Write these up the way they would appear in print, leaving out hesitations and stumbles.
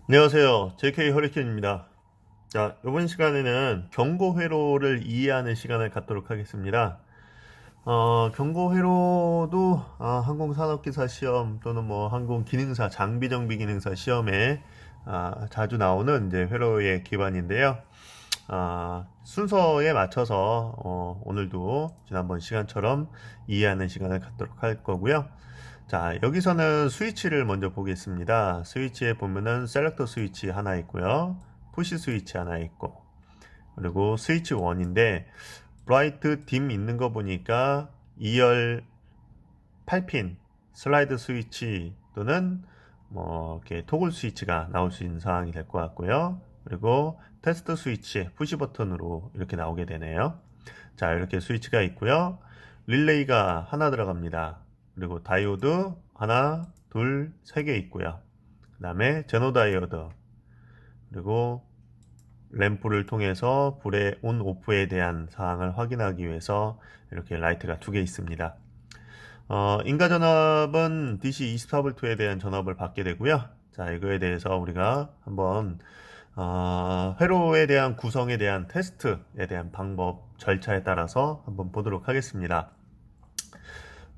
안녕하세요. JK 허리케인입니다. 자, 이번 시간에는 경고 회로를 이해하는 시간을 갖도록 하겠습니다. 경고 회로도 항공산업기사 시험 또는 뭐 항공기능사, 장비정비기능사 시험에 자주 나오는 이제 회로의 기반인데요. 순서에 맞춰서 오늘도 지난번 시간처럼 이해하는 시간을 갖도록 할 거고요. 자, 여기서는 스위치를 먼저 보겠습니다. 스위치에 보면은 셀렉터 스위치 하나 있고요. 푸시 스위치 하나 있고, 그리고 스위치 1인데, 브라이트 딤 있는 거 보니까 2열 8핀 슬라이드 스위치 또는 뭐 이렇게 토글 스위치가 나올 수 있는 상황이 될 것 같고요. 그리고 테스트 스위치 푸시 버튼으로 이렇게 나오게 되네요. 자, 이렇게 스위치가 있고요. 릴레이가 하나 들어갑니다. 그리고 다이오드 하나, 둘, 세 개 있고요. 그 다음에 제노 다이오드, 그리고 램프를 통해서 불의 온 오프에 대한 사항을 확인하기 위해서 이렇게 라이트가 두 개 있습니다. 인가전압은 DC24V2에 대한 전압을 받게 되고요. 자, 이거에 대해서 우리가 한번 회로에 대한 구성에 대한 테스트에 대한 방법, 절차에 따라서 한번 보도록 하겠습니다.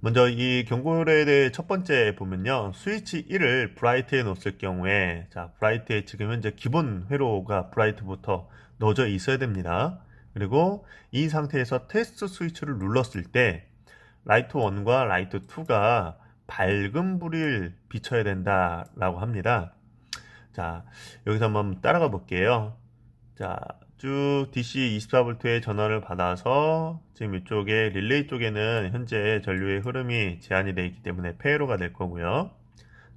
먼저 이 경고에 대해 첫 번째 보면요. 스위치 1을 브라이트에 놓았을 경우에, 자, 브라이트에 지금 현재 기본 회로가 브라이트부터 넣어져 있어야 됩니다. 그리고 이 상태에서 테스트 스위치를 눌렀을 때, 라이트 1과 라이트 2가 밝은 불을 비춰야 된다라고 합니다. 자, 여기서 한번 따라가 볼게요. 자, 쭉 DC24V의 전원을 받아서 지금 이쪽에 릴레이 쪽에는 현재 전류의 흐름이 제한이 되어 있기 때문에 폐회로가 될 거고요.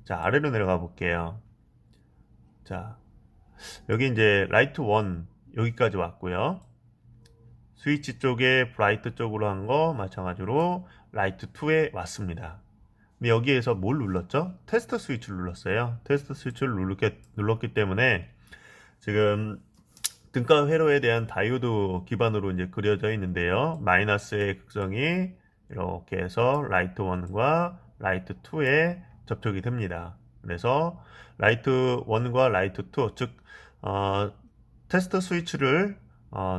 자, 아래로 내려가 볼게요. 자, 여기 이제 라이트 1 여기까지 왔고요. 스위치 쪽에 브라이트 쪽으로 한 거 마찬가지로 라이트 2에 왔습니다. 근데 여기에서 뭘 눌렀죠? 테스트 스위치를 눌렀어요. 테스트 스위치를 눌렀기 때문에 지금 등가 회로에 대한 다이오드 기반으로 이제 그려져 있는데요. 마이너스의 극성이 이렇게 해서 라이트 1과 라이트 2에 접촉이 됩니다. 그래서 라이트 1과 라이트 2, 즉 테스트 스위치를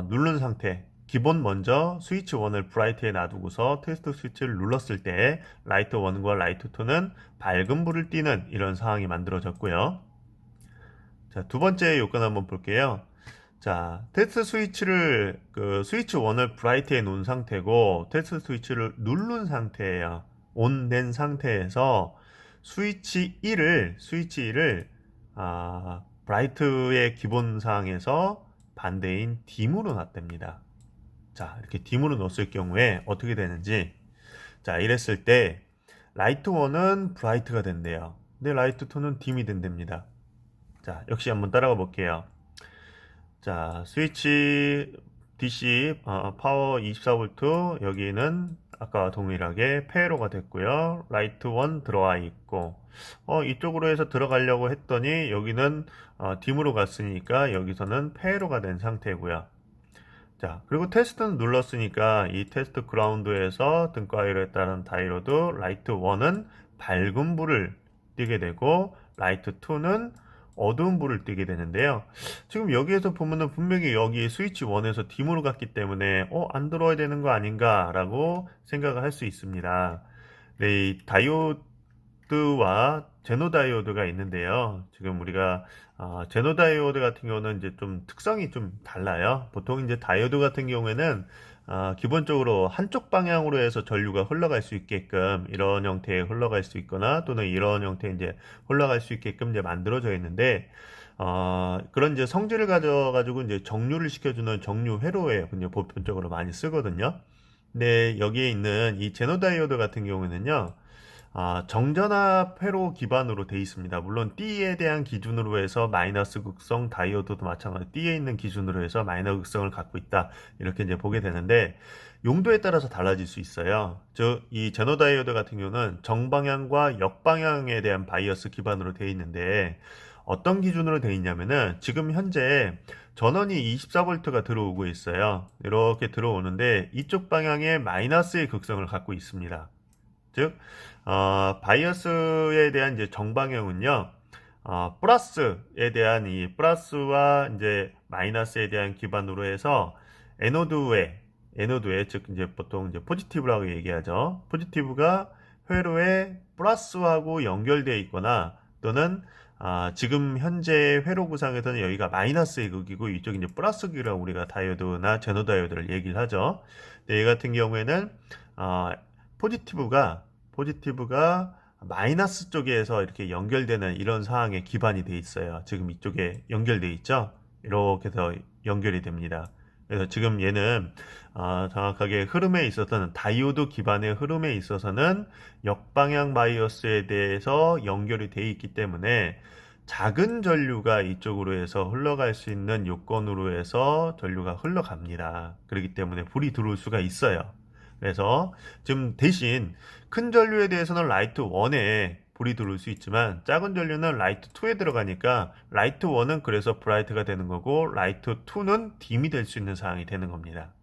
누른 상태, 기본 먼저 스위치 1을 브라이트에 놔두고서 테스트 스위치를 눌렀을 때 라이트 1과 라이트 2는 밝은 불을 띠는 이런 상황이 만들어졌고요. 자, 두 번째 요건 한번 볼게요. 자, 테스트 스위치를 스위치 1을 브라이트에 놓은 상태고 테스트 스위치를 누른 상태예요. 온된 상태에서 스위치 1을 브라이트의 기본 사항에서 반대인 딤으로 놨답니다. 자, 이렇게 딤으로 놓았을 경우에 어떻게 되는지, 자, 이랬을 때 라이트 1은 브라이트가 된대요. 근데 라이트 2는 딤이 된답니다. 자, 역시 한번 따라가 볼게요. 자, 스위치 DC 파워 24V 여기는 아까 동일하게 폐로가 됐고요. 라이트 1 들어와 있고 이쪽으로 해서 들어가려고 했더니 여기는 딤으로 갔으니까 여기서는 폐로가 된 상태고요. 자, 그리고 테스트는 눌렀으니까 이 테스트 그라운드에서 등가이로에 따른 다이로드 라이트 1은 밝은 불을 띄게 되고 라이트 2는 어두운 불을 띄게 되는데요. 지금 여기에서 보면은 분명히 여기 스위치 1에서 딤으로 갔기 때문에 안 들어와야 되는 거 아닌가 라고 생각을 할 수 있습니다. 네, 이 다이오드와 제노 다이오드가 있는데요. 지금 우리가 제노 다이오드 같은 경우는 이제 좀 특성이 좀 달라요. 보통 이제 다이오드 같은 경우에는 기본적으로 한쪽 방향으로 해서 전류가 흘러갈 수 있게끔 이런 형태에 흘러갈 수 있거나 또는 이런 형태에 이제 흘러갈 수 있게끔 이제 만들어져 있는데 그런 이제 성질을 가져가지고 이제 정류를 시켜주는 정류 회로에 그냥 보편적으로 많이 쓰거든요. 근데 여기에 있는 이 제노 다이오드 같은 경우에는요. 정전압 회로 기반으로 되어 있습니다. 물론 D에 대한 기준으로 해서 마이너스 극성 다이오드도 마찬가지 D에 있는 기준으로 해서 마이너스 극성을 갖고 있다. 이렇게 이제 보게 되는데 용도에 따라서 달라질 수 있어요. 즉, 이 제노 다이오드 같은 경우는 정방향과 역방향에 대한 바이어스 기반으로 되어 있는데 어떤 기준으로 되어 있냐면은 지금 현재 전원이 24V가 들어오고 있어요. 이렇게 들어오는데 이쪽 방향에 마이너스의 극성을 갖고 있습니다. 즉, 바이어스에 대한 이제 정방향은요, 플러스에 대한 이 플러스와 이제 마이너스에 대한 기반으로 해서 에노드에 즉 이제 보통 이제 포지티브라고 얘기하죠. 포지티브가 회로에 플러스하고 연결되어 있거나 또는 지금 현재 회로 구상에서는 여기가 마이너스의 극이고 이쪽이 이제 플러스 극이라고 우리가 다이오드나 제너 다이오드를 얘기를 하죠. 근데 이 같은 경우에는 포지티브가 마이너스 쪽에서 이렇게 연결되는 이런 상황에 기반이 돼 있어요. 지금 이쪽에 연결돼 있죠. 이렇게 해서 연결이 됩니다. 그래서 지금 얘는 정확하게 흐름에 있어서는 다이오드 기반의 흐름에 있어서는 역방향 바이어스에 대해서 연결이 돼 있기 때문에 작은 전류가 이쪽으로 해서 흘러갈 수 있는 요건으로 해서 전류가 흘러갑니다. 그렇기 때문에 불이 들어올 수가 있어요. 그래서 지금 대신 큰 전류에 대해서는 라이트 1에 불이 들어올 수 있지만 작은 전류는 라이트 2에 들어가니까 라이트 1은 그래서 브라이트가 되는 거고 라이트 2는 딤이 될 수 있는 상황이 되는 겁니다.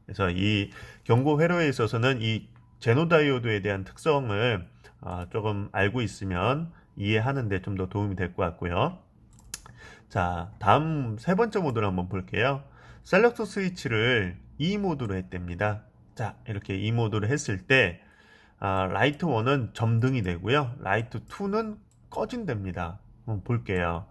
그래서 이 경고 회로에 있어서는 이 제노 다이오드에 대한 특성을 조금 알고 있으면 이해하는데 좀 더 도움이 될 것 같고요. 자, 다음 세 번째 모드를 한번 볼게요. 셀렉터 스위치를 E 모드로 했답니다. 자, 이렇게 E 모드로 했을 때 라이트 1은 점등이 되고요. 라이트 2는 꺼진답니다. 한번 볼게요.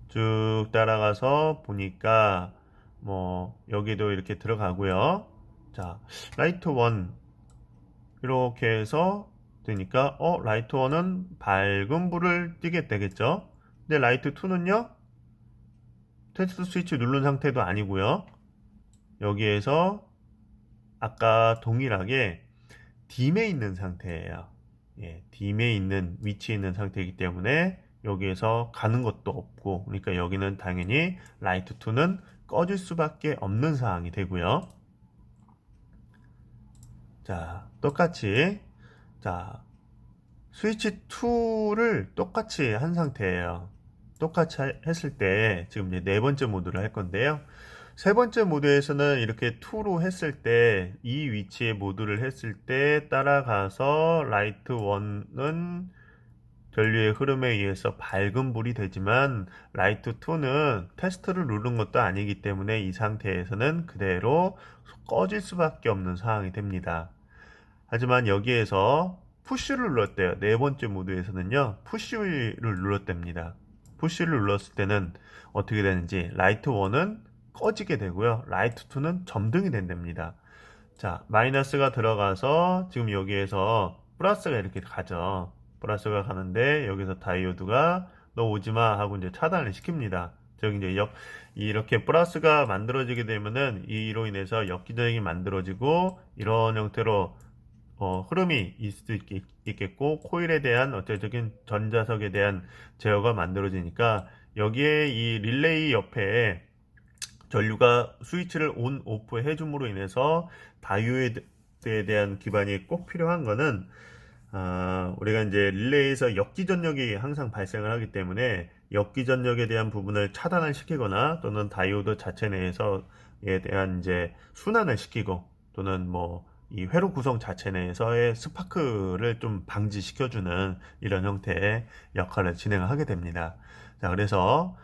쭉 따라가서 보니까 뭐 여기도 이렇게 들어가고요. 자, 라이트 1 이렇게 해서 되니까 라이트 1은 밝은 불을 띄게 되겠죠. 근데 라이트 2는요. 테스트 스위치 누른 상태도 아니고요. 여기에서 아까 동일하게 딤에 있는 상태예요. 예, 딤에 있는 위치에 있는 상태이기 때문에 여기에서 가는 것도 없고 그러니까 여기는 당연히 라이트 2는 꺼질 수밖에 없는 상황이 되고요. 자, 똑같이 자, 스위치 2를 똑같이 한 상태예요. 똑같이 했을 때 지금 이제 네 번째 모드를 할 건데요. 세 번째 모드에서는 이렇게 2로 했을 때 이 위치의 모드를 했을 때 따라가서 라이트 1은 전류의 흐름에 의해서 밝은 불이 되지만 라이트 2는 테스트를 누른 것도 아니기 때문에 이 상태에서는 그대로 꺼질 수밖에 없는 상황이 됩니다. 하지만 여기에서 푸시를 눌렀대요. 네 번째 모드에서는요. 푸시를 눌렀답니다. 푸시를 눌렀을 때는 어떻게 되는지 라이트 1은 꺼지게 되고요. 라이트 2는 점등이 된답니다. 자, 마이너스가 들어가서 지금 여기에서 플러스가 이렇게 가죠. 플러스가 가는데 여기서 다이오드가 너 오지마 하고 이제 차단을 시킵니다. 저기 이제 이렇게 플러스가 만들어지게 되면은 이로 인해서 역기전이 만들어지고 이런 형태로 흐름이 있을 수 있겠고 코일에 대한 어쩌적인 전자석에 대한 제어가 만들어지니까 여기에 이 릴레이 옆에 전류가 스위치를 온 오프 해줌으로 인해서 다이오드에 대한 기반이 꼭 필요한 거는 우리가 이제 릴레이에서 역기전력이 항상 발생을 하기 때문에 역기전력에 대한 부분을 차단을 시키거나 또는 다이오드 자체 내에서에 대한 이제 순환을 시키고 또는 뭐 이 회로 구성 자체 내에서의 스파크를 좀 방지시켜주는 이런 형태의 역할을 진행을 하게 됩니다. 자, 그래서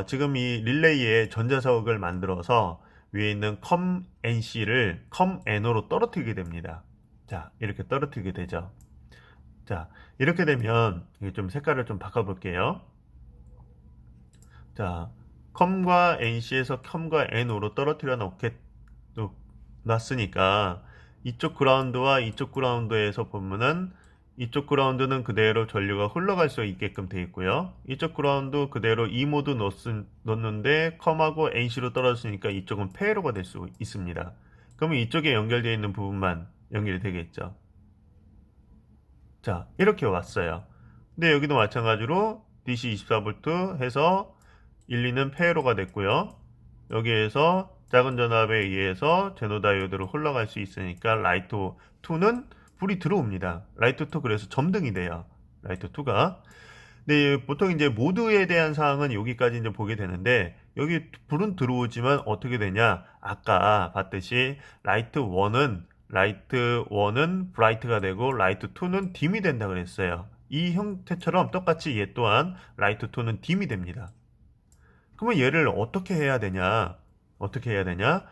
지금 이 릴레이에 전자석을 만들어서 위에 있는 컴 NC를 컴 NO로 떨어뜨리게 됩니다. 자, 이렇게 떨어뜨리게 되죠. 자, 이렇게 되면 좀 색깔을 좀 바꿔볼게요. 자, 컴과 NC에서 컴과 NO로 떨어뜨려 놨으니까 이쪽 그라운드와 이쪽 그라운드에서 보면은 이쪽 그라운드는 그대로 전류가 흘러갈 수 있게끔 되어 있고요. 이쪽 그라운드 그대로 E 모드 넣었는데 컴하고 NC로 떨어졌으니까 이쪽은 폐로가 될 수 있습니다. 그러면 이쪽에 연결되어 있는 부분만 연결이 되겠죠. 자, 이렇게 왔어요. 근데 여기도 마찬가지로 DC 24V 해서 1, 2는 폐로가 됐고요. 여기에서 작은 전압에 의해서 제노 다이오드로 흘러갈 수 있으니까 라이트 2는 불이 들어옵니다. 라이트 2 그래서 점등이 돼요. 라이트 2가. 근데 보통 이제 모드에 대한 사항은 여기까지 이제 보게 되는데 여기 불은 들어오지만 어떻게 되냐? 아까 봤듯이 라이트 1은 브라이트가 되고 라이트 2는 딤이 된다 그랬어요. 이 형태처럼 똑같이 얘 또한 라이트 2는 dim이 됩니다. 그러면 얘를 어떻게 해야 되냐? 어떻게 해야 되냐?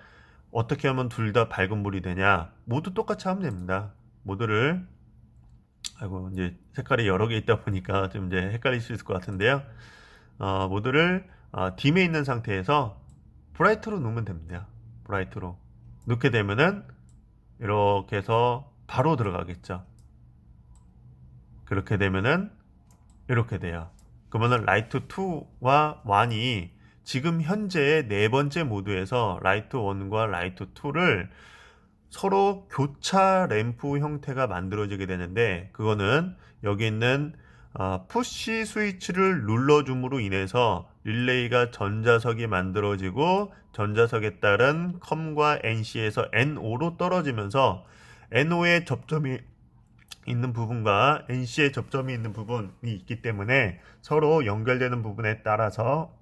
어떻게 하면 둘 다 밝은 불이 되냐? 모두 똑같이 하면 됩니다. 모두를 아이고 이제 색깔이 여러 개 있다 보니까 좀 이제 헷갈릴 수 있을 것 같은데요. 모두를 dim에 있는 상태에서 브라이트로 놓으면 됩니다. 브라이트로 놓게 되면은 이렇게 해서 바로 들어가겠죠. 그렇게 되면은 이렇게 돼요. 그러면은 라이트 2와 1이 지금 현재의 네 번째 모드에서 라이트 1과 라이트 2를 서로 교차 램프 형태가 만들어지게 되는데, 그거는 여기 있는 푸시 스위치를 눌러줌으로 인해서 릴레이가 전자석이 만들어지고 전자석에 따른 컴과 NC에서 NO로 떨어지면서 NO의 접점이 있는 부분과 NC의 접점이 있는 부분이 있기 때문에 서로 연결되는 부분에 따라서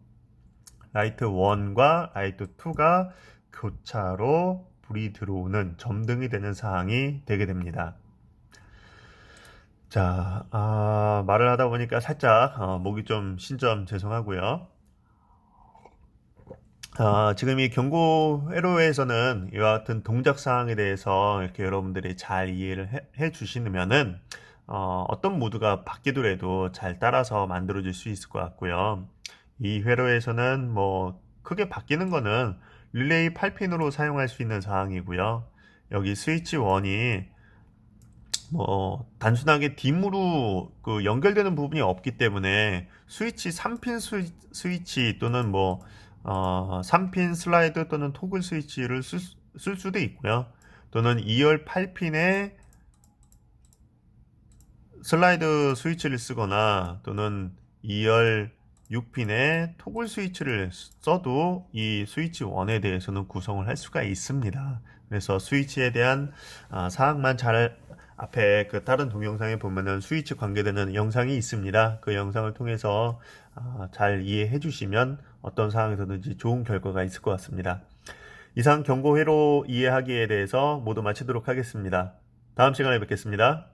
라이트 1과 라이트 2가 교차로 불이 들어오는 점등이 되는 사항이 되게 됩니다. 자, 말을 하다 보니까 살짝 목이 좀 신점 죄송하고요. 지금 이 경고 회로에서는 이와 같은 동작 사항에 대해서 이렇게 여러분들이 잘 이해를 해 주시면은 어떤 모드가 바뀌더라도 잘 따라서 만들어질 수 있을 것 같고요. 이 회로에서는 뭐 크게 바뀌는 거는 릴레이 8핀으로 사용할 수 있는 사항이고요. 여기 스위치 1이 뭐 단순하게 dim으로 그 연결되는 부분이 없기 때문에 스위치 3핀 스위치 또는 뭐 3핀 슬라이드 또는 토글 스위치를 쓸 수도 있고요. 또는 2열 8핀에 슬라이드 스위치를 쓰거나 또는 2열 6핀에 토글 스위치를 써도 이 스위치 1에 대해서는 구성을 할 수가 있습니다. 그래서 스위치에 대한 사항만 잘 앞에 그 다른 동영상에 보면은 스위치 관계되는 영상이 있습니다. 그 영상을 통해서 잘 이해해 주시면 어떤 상황에서든지 좋은 결과가 있을 것 같습니다. 이상 경고 회로 이해하기에 대해서 모두 마치도록 하겠습니다. 다음 시간에 뵙겠습니다.